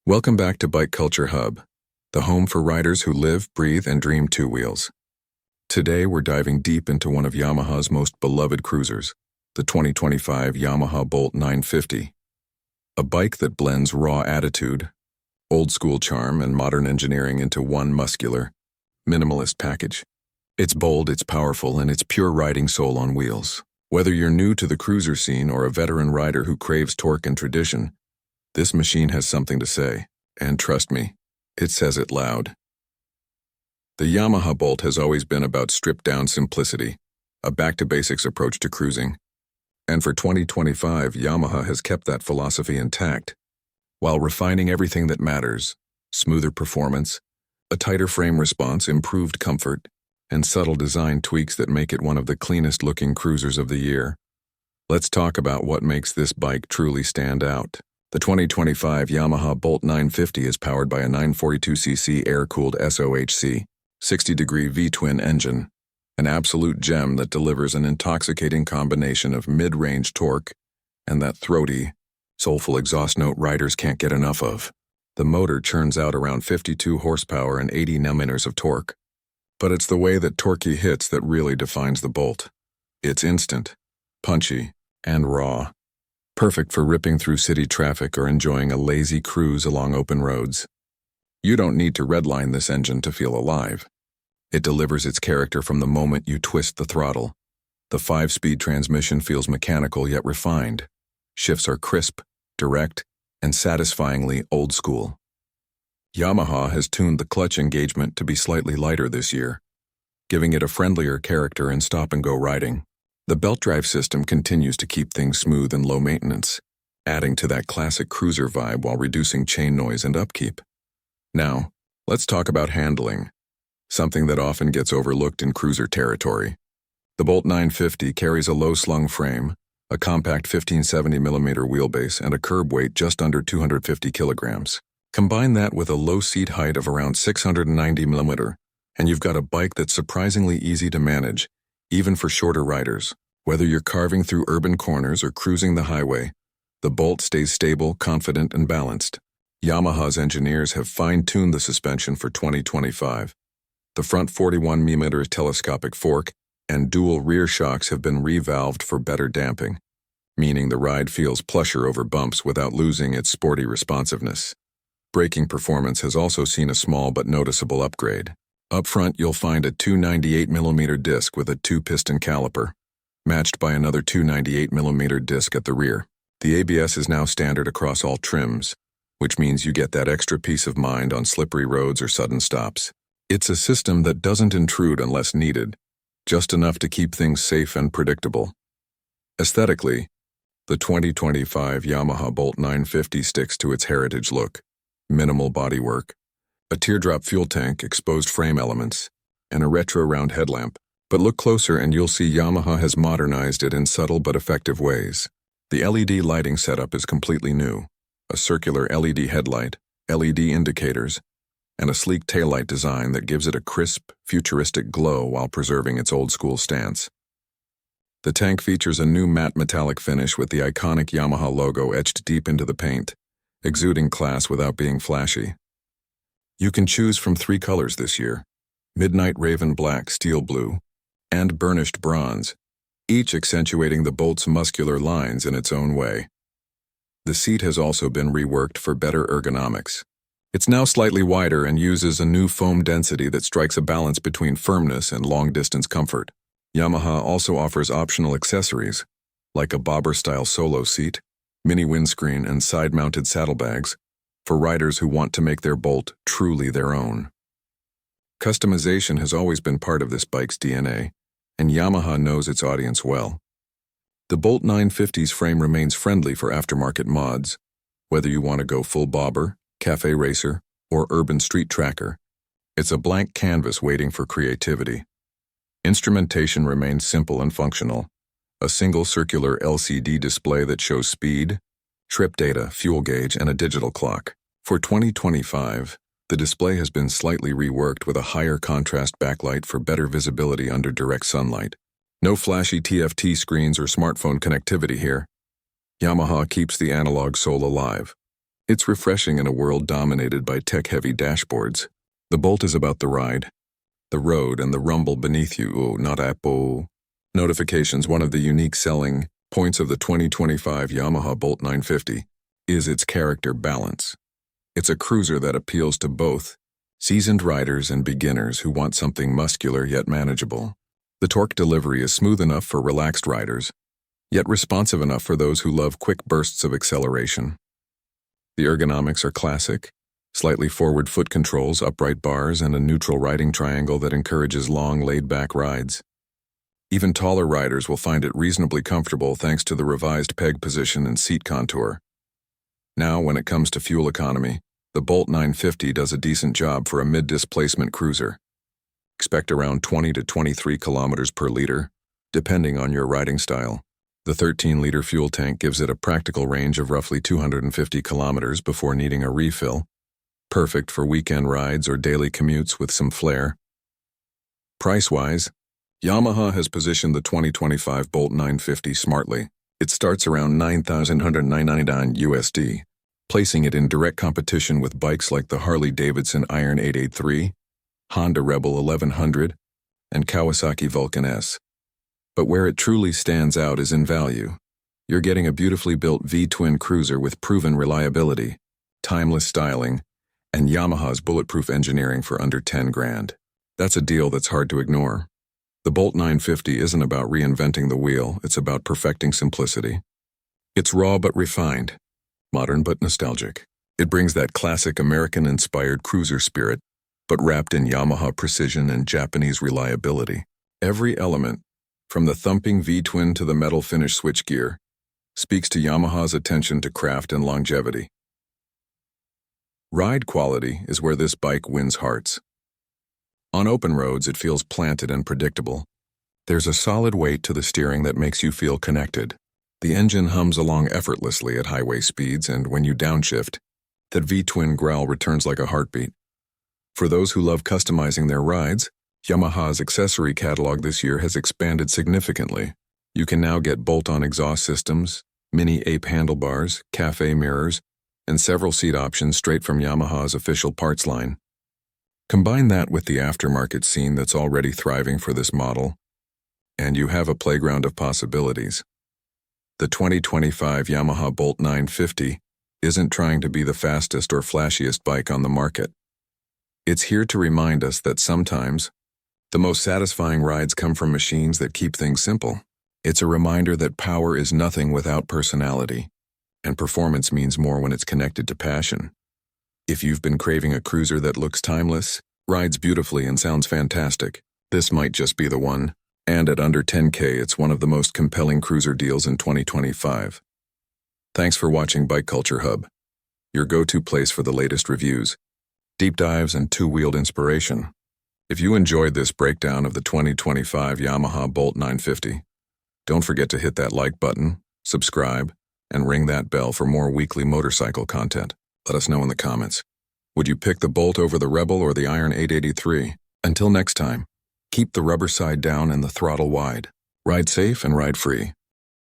Welcome back to Bike Culture Hub, the home for riders who live, breathe, and dream two wheels. Today we're diving deep into one of Yamaha's most beloved cruisers, the 2025 Yamaha Bolt 950. A bike that blends raw attitude, old-school charm, and modern engineering into one muscular, minimalist package. It's bold, it's powerful, and it's pure riding soul on wheels. Whether you're new to the cruiser scene or a veteran rider who craves torque and tradition, this machine has something to say, and trust me, it says it loud. The Yamaha Bolt has always been about stripped-down simplicity, a back-to-basics approach to cruising. And for 2025, Yamaha has kept that philosophy intact, while refining everything that matters: smoother performance, a tighter frame response, improved comfort, and subtle design tweaks that make it one of the cleanest-looking cruisers of the year. Let's talk about what makes this bike truly stand out. The 2025 Yamaha Bolt 950 is powered by a 942cc air-cooled SOHC, 60-degree V-twin engine, an absolute gem that delivers an intoxicating combination of mid-range torque and that throaty, soulful exhaust note riders can't get enough of. The motor churns out around 52 horsepower and 80 Nm of torque. But it's the way that torquey hits that really defines the Bolt. It's instant, punchy, and raw. Perfect for ripping through city traffic or enjoying a lazy cruise along open roads. You don't need to redline this engine to feel alive. It delivers its character from the moment you twist the throttle. The 5-speed transmission feels mechanical yet refined. Shifts are crisp, direct, and satisfyingly old school. Yamaha has tuned the clutch engagement to be slightly lighter this year, giving it a friendlier character in stop-and-go riding. The belt drive system continues to keep things smooth and low maintenance, adding to that classic cruiser vibe while reducing chain noise and upkeep. Now, let's talk about handling, something that often gets overlooked in cruiser territory. The Bolt 950 carries a low-slung frame, a compact 1570mm wheelbase, and a curb weight just under 250 kilograms. Combine that with a low seat height of around 690mm, and you've got a bike that's surprisingly easy to manage, even for shorter riders. Whether you're carving through urban corners or cruising the highway, the Bolt stays stable, confident, and balanced. Yamaha's engineers have fine-tuned the suspension for 2025. The front 41mm telescopic fork and dual rear shocks have been revalved for better damping, meaning the ride feels plusher over bumps without losing its sporty responsiveness. Braking performance has also seen a small but noticeable upgrade. Up front, you'll find a 298mm disc with a 2-piston caliper, matched by another 298mm disc at the rear. The ABS is now standard across all trims, which means you get that extra peace of mind on slippery roads or sudden stops. It's a system that doesn't intrude unless needed, just enough to keep things safe and predictable. Aesthetically, the 2025 Yamaha Bolt 950 sticks to its heritage look: minimal bodywork, a teardrop fuel tank, exposed frame elements, and a retro round headlamp. But look closer and you'll see Yamaha has modernized it in subtle but effective ways. The LED lighting setup is completely new: a circular LED headlight, LED indicators, and a sleek taillight design that gives it a crisp, futuristic glow while preserving its old-school stance. The tank features a new matte metallic finish with the iconic Yamaha logo etched deep into the paint, exuding class without being flashy. You can choose from 3 colors this year: Midnight Raven Black, Steel Blue, and Burnished Bronze, each accentuating the Bolt's muscular lines in its own way. The seat has also been reworked for better ergonomics. It's now slightly wider and uses a new foam density that strikes a balance between firmness and long-distance comfort. Yamaha also offers optional accessories, like a bobber-style solo seat, mini windscreen, and side-mounted saddlebags, for riders who want to make their Bolt truly their own. Customization has always been part of this bike's DNA, and Yamaha knows its audience well. The Bolt 950's frame remains friendly for aftermarket mods. Whether you want to go full bobber, cafe racer, or urban street tracker, it's a blank canvas waiting for creativity. Instrumentation remains simple and functional: a single circular LCD display that shows speed, trip data, fuel gauge, and a digital clock. For 2025, the display has been slightly reworked with a higher contrast backlight for better visibility under direct sunlight. No flashy TFT screens or smartphone connectivity here. Yamaha keeps the analog soul alive. It's refreshing in a world dominated by tech-heavy dashboards. The Bolt is about the ride, the road, and the rumble beneath you. Oh, not Apple. Notifications. One of the unique selling points of the 2025 Yamaha Bolt 950 is its character balance. It's a cruiser that appeals to both seasoned riders and beginners who want something muscular yet manageable. The torque delivery is smooth enough for relaxed riders, yet responsive enough for those who love quick bursts of acceleration. The ergonomics are classic, slightly forward foot controls, upright bars, and a neutral riding triangle that encourages long, laid-back rides. Even taller riders will find it reasonably comfortable thanks to the revised peg position and seat contour. Now, when it comes to fuel economy, the Bolt 950 does a decent job for a mid-displacement cruiser. Expect around 20 to 23 kilometers per liter, depending on your riding style. The 13-liter fuel tank gives it a practical range of roughly 250 kilometers before needing a refill, perfect for weekend rides or daily commutes with some flair. Price-wise, Yamaha has positioned the 2025 Bolt 950 smartly. It starts around $9,199 USD, placing it in direct competition with bikes like the Harley-Davidson Iron 883, Honda Rebel 1100, and Kawasaki Vulcan S. But where it truly stands out is in value. You're getting a beautifully built V-twin cruiser with proven reliability, timeless styling, and Yamaha's bulletproof engineering for under 10 grand. That's a deal that's hard to ignore. The Bolt 950 isn't about reinventing the wheel, it's about perfecting simplicity. It's raw but refined, modern but nostalgic. It brings that classic American-inspired cruiser spirit, but wrapped in Yamaha precision and Japanese reliability. Every element, from the thumping V-twin to the metal finish switchgear, speaks to Yamaha's attention to craft and longevity. Ride quality is where this bike wins hearts. On open roads, it feels planted and predictable. There's a solid weight to the steering that makes you feel connected. The engine hums along effortlessly at highway speeds, and when you downshift, that V-twin growl returns like a heartbeat. For those who love customizing their rides, Yamaha's accessory catalog this year has expanded significantly. You can now get bolt-on exhaust systems, mini ape handlebars, cafe mirrors, and several seat options straight from Yamaha's official parts line. Combine that with the aftermarket scene that's already thriving for this model, and you have a playground of possibilities. The 2025 Yamaha Bolt 950 isn't trying to be the fastest or flashiest bike on the market. It's here to remind us that sometimes, the most satisfying rides come from machines that keep things simple. It's a reminder that power is nothing without personality, and performance means more when it's connected to passion. If you've been craving a cruiser that looks timeless, rides beautifully, and sounds fantastic, this might just be the one. And at under 10K, it's one of the most compelling cruiser deals in 2025. Thanks for watching Bike Culture Hub, your go-to place for the latest reviews, deep dives, and two-wheeled inspiration. If you enjoyed this breakdown of the 2025 Yamaha Bolt 950, don't forget to hit that like button, subscribe, and ring that bell for more weekly motorcycle content. Let us know in the comments. Would you pick the Bolt over the Rebel or the Iron 883? Until next time, keep the rubber side down and the throttle wide. Ride safe and ride free.